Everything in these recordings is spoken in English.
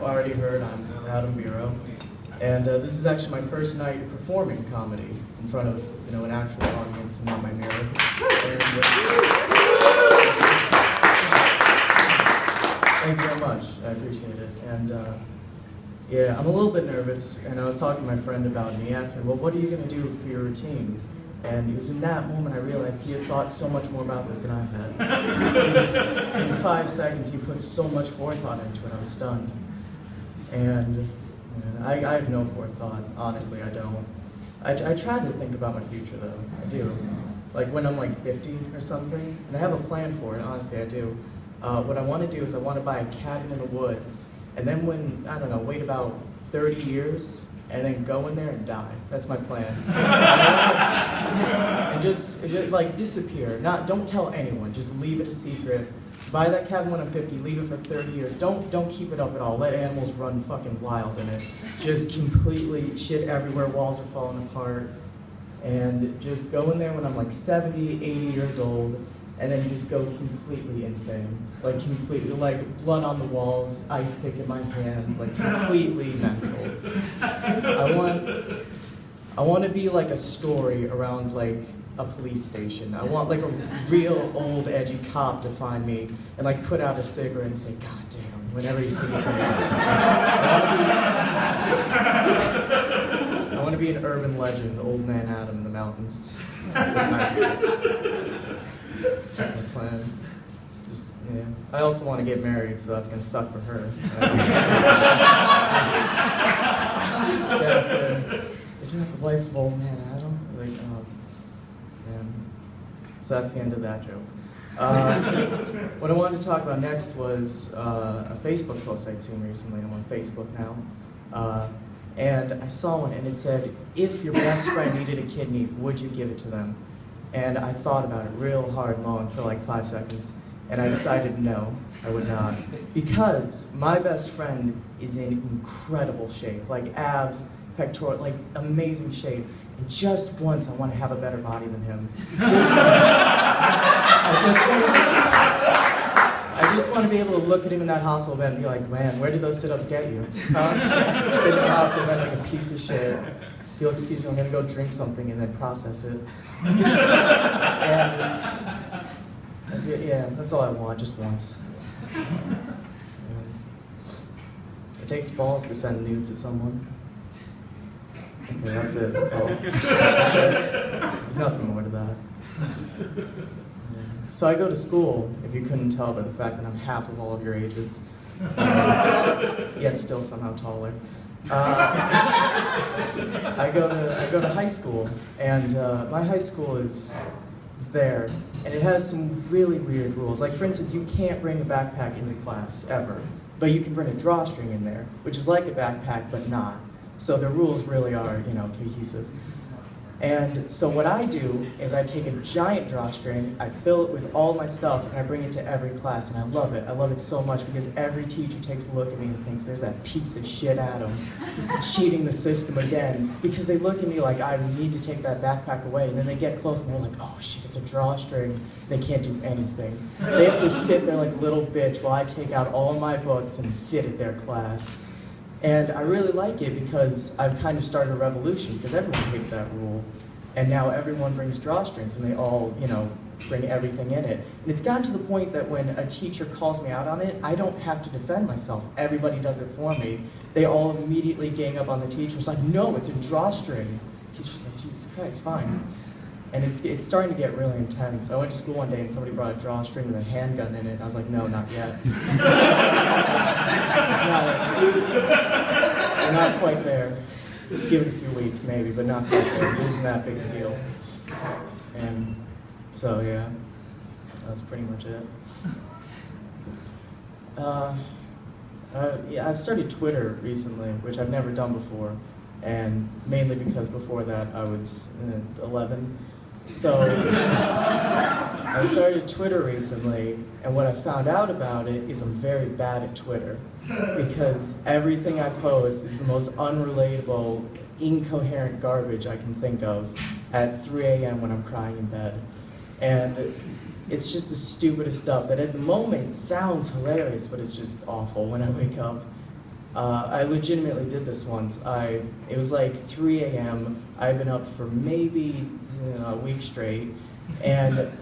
already heard, I'm Adam Miro, and this is actually my first night performing comedy in front of an actual audience and not my mirror. And, thank you very much. I appreciate it. And yeah, I'm a little bit nervous, and I was talking to my friend about it, and he asked me, well, what are you going to do for your routine? And it was in that moment I realized he had thought so much more about this than I had. In 5 seconds, he put so much forethought into it, I was stunned. And I have no forethought, honestly, I don't. I try to think about my future, though, I do. Like when I'm like 50 or something, and I have a plan for it, honestly, I do. What I want to do is I want to buy a cabin in the woods, and then when, I don't know, wait about 30 years, and then go in there and die. That's my plan. And just like disappear. Don't tell anyone. Just leave it a secret. Buy that cabin when I'm 50. Leave it for 30 years. Don't keep it up at all. Let animals run fucking wild in it. Just completely shit everywhere. Walls are falling apart. And just go in there when I'm like 70, 80 years old, and then just go completely insane. Like completely, like blood on the walls, ice pick in my hand, like completely mental. I want to be like a story around like a police station. I want like a real old edgy cop to find me and like put out a cigarette and say, God damn, whenever he sees me. I want to be an urban legend, old man Adam in the mountains. That's my plan. Just, yeah. I also want to get married, so that's going to suck for her. Deb said, isn't that the wife of old man Adam? Like, man. So that's the end of that joke. What I wanted to talk about next was a Facebook post I'd seen recently. I'm on Facebook now. And I saw one, and it said, if your best friend needed a kidney, would you give it to them? And I thought about it real hard and long for like 5 seconds, and I decided no, I would not. Because my best friend is in incredible shape, like abs, pectoral, like amazing shape. And just once I want to have a better body than him. Just once. I just want to be able to look at him in that hospital bed and be like, man, where did those sit-ups get you? Huh? Sit in the hospital bed like a piece of shit. You'll excuse me, I'm gonna go drink something and then process it. And yeah, that's all I want, just once. It takes balls to send nudes to someone. Okay, that's it, that's all. That's it. There's nothing more to that. So I go to school, if you couldn't tell by the fact that I'm half of all of your ages, yet still somehow taller. I go to high school, and my high school is there, and it has some really weird rules. Like, for instance, you can't bring a backpack into class, ever. But you can bring a drawstring in there, which is like a backpack, but not. So the rules really are, cohesive. And so what I do is I take a giant drawstring, I fill it with all my stuff, and I bring it to every class, and I love it. I love it so much because every teacher takes a look at me and thinks, there's that piece of shit Adam cheating the system again, because they look at me like I need to take that backpack away, and then they get close and they're like, oh shit, it's a drawstring. They can't do anything. They have to sit there like a little bitch while I take out all of my books and sit at their class. And I really like it because I've kind of started a revolution, because everyone hated that rule. And now everyone brings drawstrings, and they all, bring everything in it. And it's gotten to the point that when a teacher calls me out on it, I don't have to defend myself. Everybody does it for me. They all immediately gang up on the teacher. It's like, no, it's a drawstring. The teacher's like, Jesus Christ, fine. And it's starting to get really intense. I went to school one day and somebody brought a drawstring with a handgun in it, and I was like, no, not yet. We're not quite there. Give it a few weeks maybe, but not quite there. It isn't that big a deal. And so yeah, that's pretty much it. Yeah, I've started Twitter recently, which I've never done before, and mainly because before that I was 11. So I started Twitter recently, and what I found out about it is I'm very bad at Twitter, because everything I post is the most unrelatable, incoherent garbage I can think of at 3 a.m. when I'm crying in bed. And it's just the stupidest stuff that at the moment sounds hilarious, but it's just awful when I wake up. I legitimately did this once. It was like 3 a.m. I've been up for maybe a week straight, and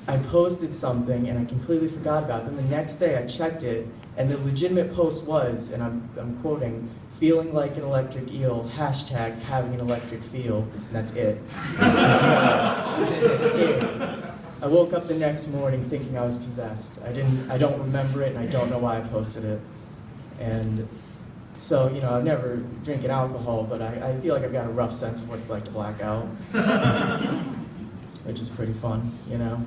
I posted something and I completely forgot about it. Then the next day I checked it, and the legitimate post was, and I'm quoting, "Feeling like an electric eel, hashtag having an electric feel," and that's it. That's it. I woke up the next morning thinking I was possessed. I don't remember it, and I don't know why I posted it. And so, you know, I've never drinking alcohol, but I feel like I've got a rough sense of what it's like to black out, which is pretty fun, you know.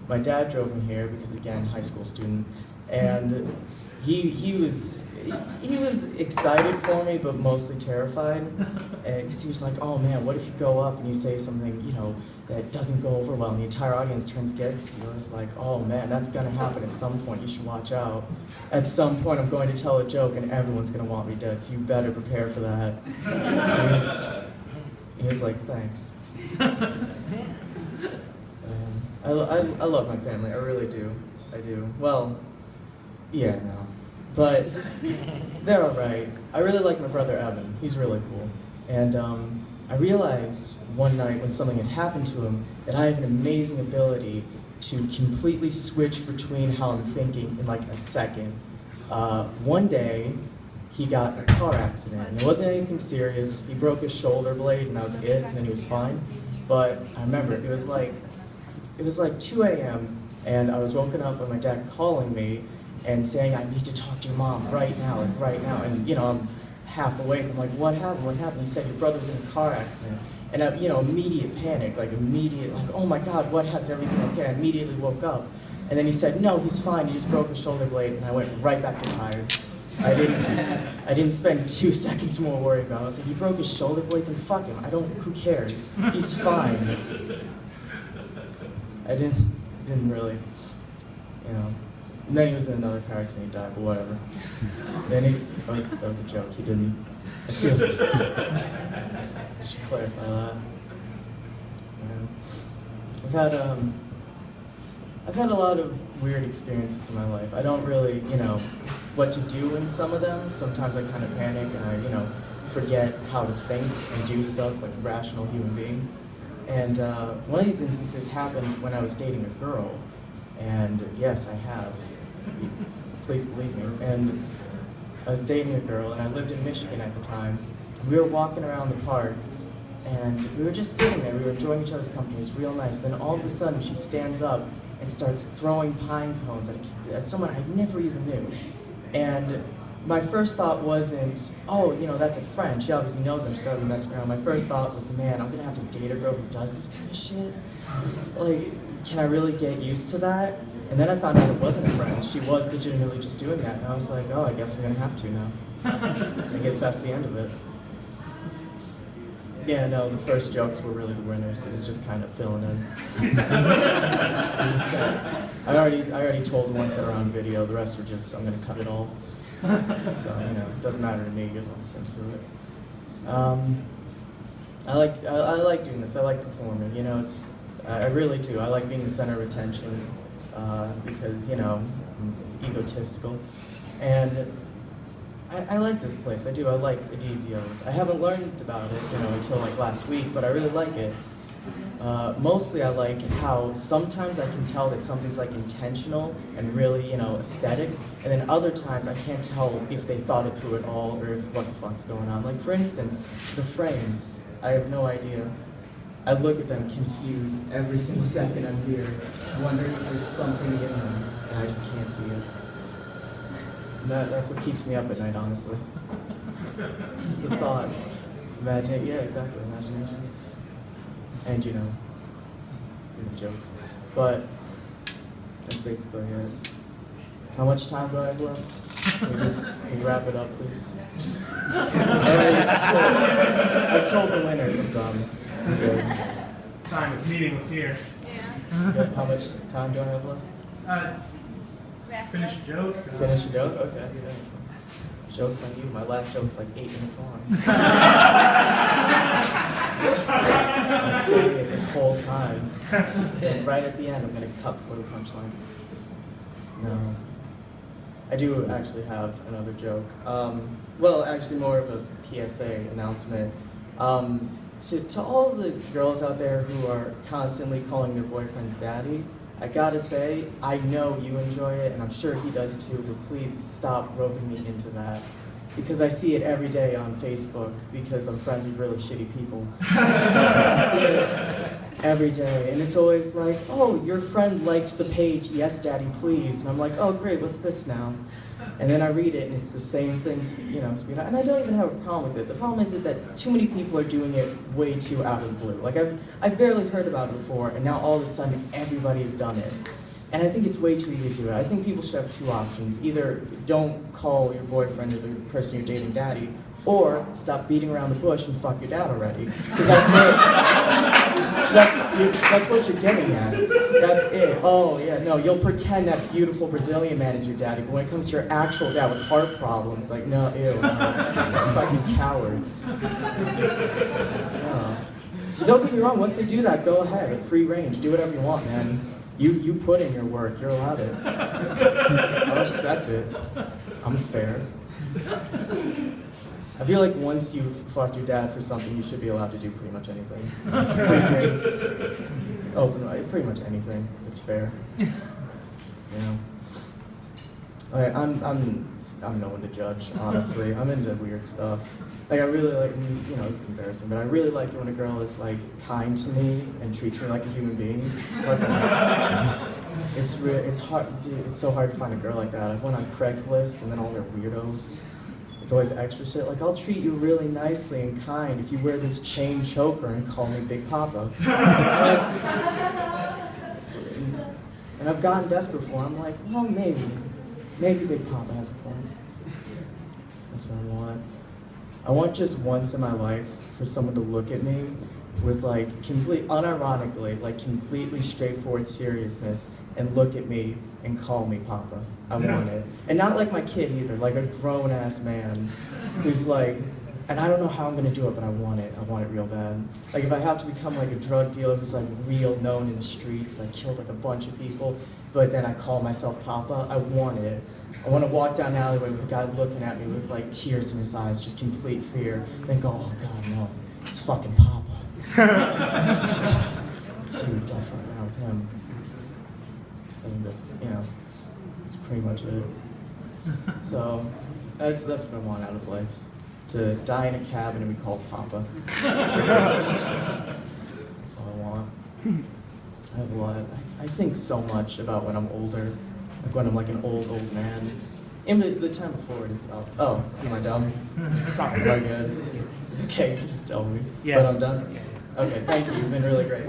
My dad drove me here because, again, high school student, and he was excited for me, but mostly terrified, because he was like, "Oh man, what if you go up and you say something, you know, that doesn't go over well, and the entire audience turns against you?" I was like, "Oh man, that's gonna happen at some point. You should watch out. At some point, I'm going to tell a joke, and everyone's gonna want me dead. So you better prepare for that." He was like, "Thanks." I love my family. I really do. I do. Well, yeah, no. But they're all right. I really like my brother Evan. He's really cool. And I realized one night when something had happened to him that I have an amazing ability to completely switch between how I'm thinking in like a second. One day, he got in a car accident, and it wasn't anything serious. He broke his shoulder blade, and that was it, and then he was fine. But I remember it was like 2 a.m., and I was woken up by my dad calling me and saying, "I need to talk to your mom right now, like right now." And you know, I'm half awake. I'm like, "What happened? What happened?" He said, "Your brother's in a car accident." And I, you know, immediate panic, like "Oh my God, what happened? Is everything okay?" I immediately woke up, and then he said, "No, he's fine. He just broke his shoulder blade." And I went right back to tired. I didn't spend 2 seconds more worrying about it. I was like, "He broke his shoulder blade, then fuck him. Who cares? He's fine." I didn't really, you know. And then he was in another car accident, he died, but whatever. That was a joke. He didn't. I feel this. I should clarify that. I've had a lot of weird experiences in my life. I don't really, you know, what to do in some of them. Sometimes I kind of panic and I, you know, forget how to think and do stuff like a rational human being. And one of these instances happened when I was dating a girl. And yes, I have. Please believe me. And I was dating a girl, and I lived in Michigan at the time. We were walking around the park, and we were just sitting there. We were enjoying each other's company. It was real nice. Then all of a sudden, she stands up and starts throwing pine cones at someone I never even knew. And my first thought wasn't, "Oh, you know, that's a friend. She obviously knows them. She's already messing around." My first thought was, "Man, I'm gonna have to date a girl who does this kind of shit. Like, can I really get used to that?" And then I found out it wasn't a friend. She was legitimately just doing that. And I was like, "Oh, I guess we're gonna have to now." I guess that's the end of it. Yeah, no, the first jokes were really the winners. This is just kind of filling in. I already told the ones that are on video. The rest are just, I'm gonna cut it all. So, you know, it doesn't matter to me. You don't send through it. I like doing this. I like performing. You know, I really do. I like being the center of attention because, you know, I'm egotistical. And I like this place. I do. I like Adezzo's. I haven't learned about it, you know, until like last week, but I really like it. Mostly I like how sometimes I can tell that something's like intentional and really, you know, aesthetic, and then other times I can't tell if they thought it through at all or if what the fuck's going on. Like for instance, the frames. I have no idea. I look at them confused every single second I'm here, wondering if there's something in them, and I just can't see it. And that's what keeps me up at night, honestly. Just the thought. Imagine, yeah, exactly, imagination. And, you know, the jokes. But that's basically it. How much time do I have left? Can we wrap it up, please? I told the winners I'm done. I'm good. Time, this meeting was here. Yeah. How much time do I have left? Finish a joke. Finish a joke? Okay. Joke's on you. My last joke is like 8 minutes long. I was saying it this whole time. And right at the end, I'm going to cut before the punchline. No. I do actually have another joke. Well, actually more of a PSA announcement. To all the girls out there who are constantly calling their boyfriends daddy, I gotta say, I know you enjoy it, and I'm sure he does too, but please stop roping me into that. Because I see it every day on Facebook, because I'm friends with really shitty people. I see it every day, and it's always like, oh, your friend liked the page, yes daddy, please. And I'm like, oh great, what's this now? And then I read it, and it's the same things, you know, and I don't even have a problem with it. The problem is that too many people are doing it way too out of the blue. Like, I've barely heard about it before, and now all of a sudden, everybody has done it. And I think it's way too easy to do it. I think people should have two options. Either don't call your boyfriend or the person you're dating daddy, or stop beating around the bush and fuck your dad already. Because that's what you're getting at. That's it. Oh, yeah, no, you'll pretend that beautiful Brazilian man is your daddy, but when it comes to your actual dad with heart problems, like, no, ew, no. Fucking cowards. No. Don't get me wrong, once they do that, go ahead, free range, do whatever you want, man. You put in your work, you're allowed it. I respect it. I'm fair. I feel like once you've fucked your dad for something, you should be allowed to do pretty much anything. Free drinks, pretty much anything. It's fair. You know. Alright, I'm no one to judge, honestly. I'm into weird stuff. Like, I really like, this is embarrassing, but I really like it when a girl is, like, kind to me and treats me like a human being. It's fucking, it's hard, dude, it's so hard to find a girl like that. I've went on Craigslist, and then all their weirdos. It's always extra shit, like, I'll treat you really nicely and kind if you wear this chain choker and call me Big Papa. And I've gotten desperate for it. I'm like, well, maybe Big Papa has a point. That's what I want. I want just once in my life for someone to look at me with, like, unironically, like, completely straightforward seriousness and look at me and call me Papa. I want it. And not like my kid either, like a grown-ass man who's like, and I don't know how I'm gonna do it, but I want it. I want it real bad. Like, if I have to become like a drug dealer who's like real known in the streets, like killed like a bunch of people, but then I call myself Papa, I want it. I want to walk down an alleyway with a guy looking at me with like tears in his eyes, just complete fear, then go, oh God, no, it's fucking Papa. Dude, don't fuck around with him. I think that's, that's pretty much it. So, that's what I want out of life. To die in a cabin and be called Papa. That's all I want. I have a lot. I think so much about when I'm older. Like when I'm like an old man. And the time before is up. Oh, am I dumb? Am I good? It's okay, just tell me. Yeah. But I'm done? Okay, thank you. You've been really great.